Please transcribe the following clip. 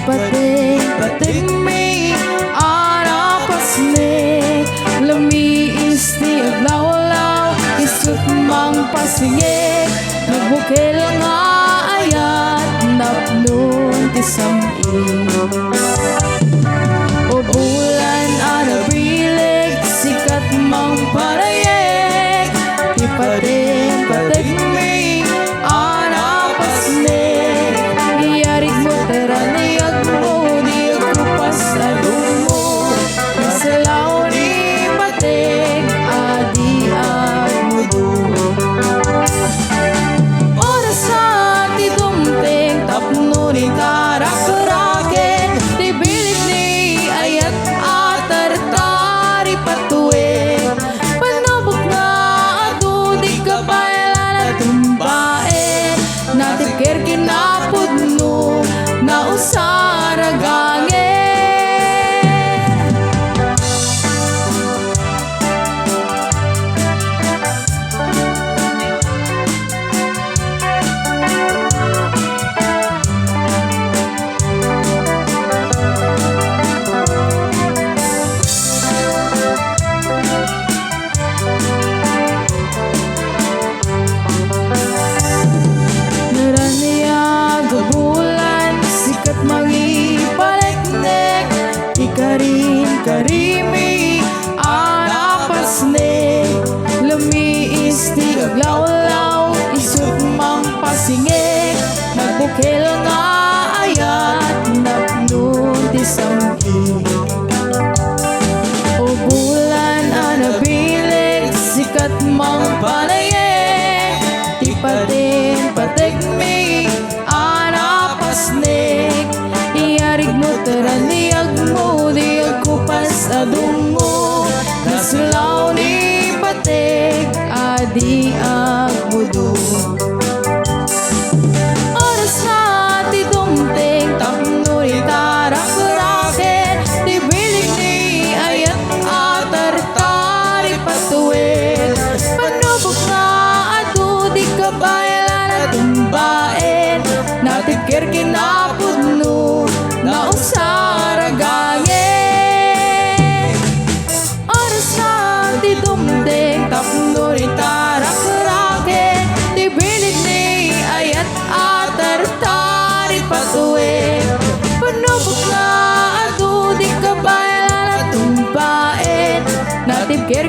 pating may arapasne lamiis ti aglawlaw isut mang pasingit nagbukil nga ayat napnon ti saming o bulan ana bileg sikat mang parayek pating may arapasne iyarig mo teraniyag mo di agrupas adumo masalaw ni pating adi agmudo oras sa ti dumting tapno ni karak-raken ti bilig ni ayat atar-tari patuwing panabok na ado di kabaylan at tumbain natikir kinapudno na usaragangin naraniya gabulan sikat magipaleknek ikarin-karimi arapasnek lumiis ti aglawlaw isut mang pasingek nagbukil nga ayat napnon ti saming o bulan ana bileg sikat mang panayek ti pating may arapasnek iyarig mo teraniyag mo di agkupas adungo nasulaw ni pating adi agmudo oras na ti dumting tapno ni tarak-raken ti bilig ni ayat atar-tari patuwid panubok na ado di kabaylan at tumbain natikir kinapudno na usaragangin oras na ti dumting tapno ni tarak-raken ti bilig ni ayat atar-tari patuwid panubok na ado di kabaylan at tumbain natikir